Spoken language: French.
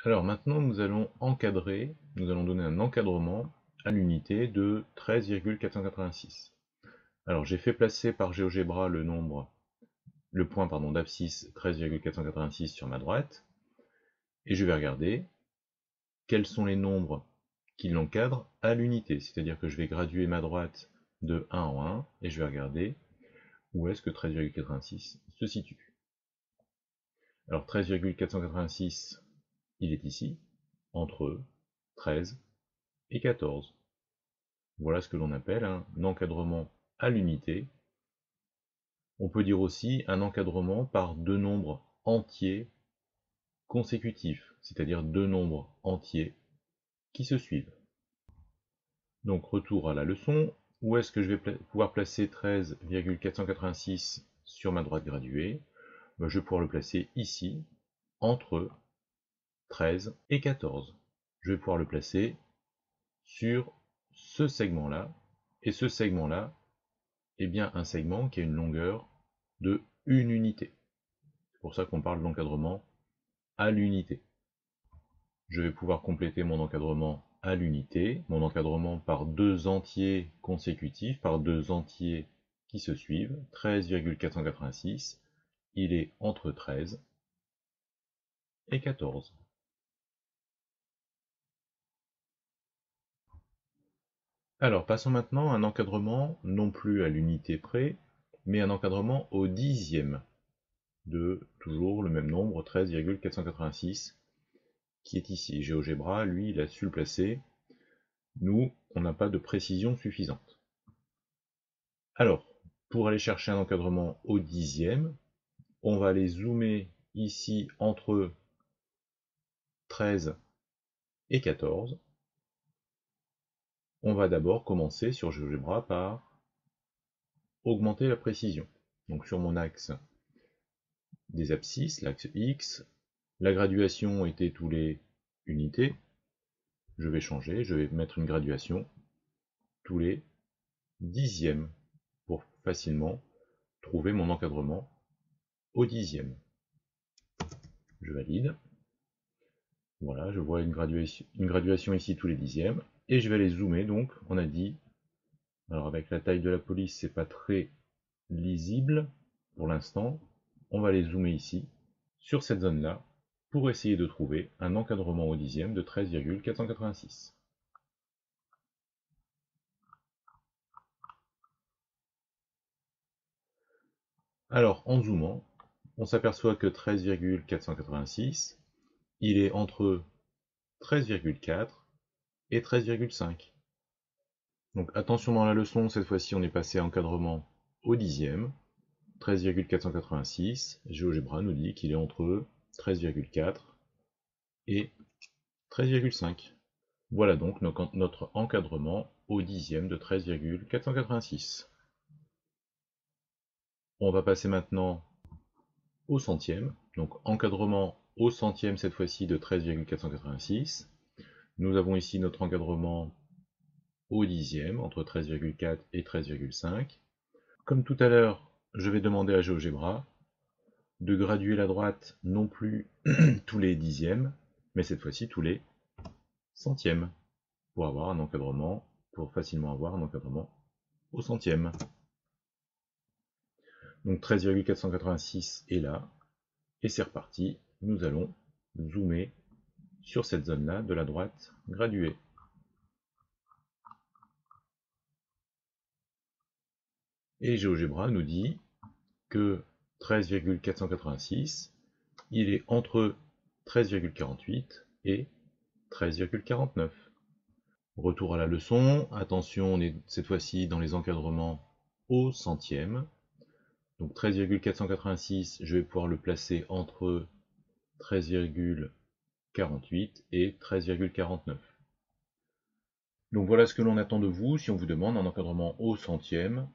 Alors maintenant, nous allons donner un encadrement à l'unité de 13,486. Alors j'ai fait placer par GeoGebra le point d'abscisse 13,486 sur ma droite, et je vais regarder quels sont les nombres qui l'encadrent à l'unité, c'est-à-dire que je vais graduer ma droite de 1 en 1, et je vais regarder où est-ce que 13,486 se situe. Alors 13,486, il est ici, entre 13 et 14. Voilà ce que l'on appelle un encadrement à l'unité. On peut dire aussi un encadrement par deux nombres entiers consécutifs, c'est-à-dire deux nombres entiers qui se suivent. Donc retour à la leçon, où est-ce que je vais pouvoir placer 13,486 sur ma droite graduée? Je vais pouvoir le placer ici, entre 13 et 14. Je vais pouvoir le placer sur ce segment-là, et ce segment-là est bien un segment qui a une longueur de une unité. C'est pour ça qu'on parle d'encadrement à l'unité. Je vais pouvoir compléter mon encadrement à l'unité, mon encadrement par deux entiers consécutifs, par deux entiers qui se suivent. 13,486, il est entre 13 et 14. Alors passons maintenant à un encadrement non plus à l'unité près, mais un encadrement au dixième de toujours le même nombre, 13,486, qui est ici. GeoGebra, lui, il a su le placer. Nous, on n'a pas de précision suffisante. Alors, pour aller chercher un encadrement au dixième, on va aller zoomer ici entre 13 et 14. On va d'abord commencer sur GeoGebra par augmenter la précision. Donc sur mon axe des abscisses, l'axe X, la graduation était tous les unités. Je vais changer, je vais mettre une graduation tous les dixièmes pour facilement trouver mon encadrement au dixième. Je valide. Voilà, je vois une graduation ici tous les dixièmes. Et je vais aller zoomer, donc on a dit, alors avec la taille de la police, c'est pas très lisible pour l'instant. On va aller zoomer ici, sur cette zone-là, pour essayer de trouver un encadrement au dixième de 13,486. Alors, en zoomant, on s'aperçoit que 13,486, il est entre 13,4 et 13,5. Donc attention dans la leçon, cette fois-ci on est passé à encadrement au dixième. 13,486, GeoGebra nous dit qu'il est entre 13,4 et 13,5. Voilà donc notre encadrement au dixième de 13,486. On va passer maintenant au centième, donc encadrement au centième cette fois-ci de 13,486. Nous avons ici notre encadrement au dixième, entre 13,4 et 13,5. Comme tout à l'heure, je vais demander à GeoGebra de graduer la droite non plus tous les dixièmes, mais cette fois-ci tous les centièmes, pour avoir un encadrement, pour facilement avoir un encadrement au centième. Donc 13,486 est là, et c'est reparti, nous allons zoomer sur cette zone-là de la droite graduée. Et GeoGebra nous dit que 13,486, il est entre 13,48 et 13,49. Retour à la leçon, attention, on est cette fois-ci dans les encadrements au centième. Donc 13,486, je vais pouvoir le placer entre 13,48 et 13,49. Donc voilà ce que l'on attend de vous si on vous demande un encadrement au centième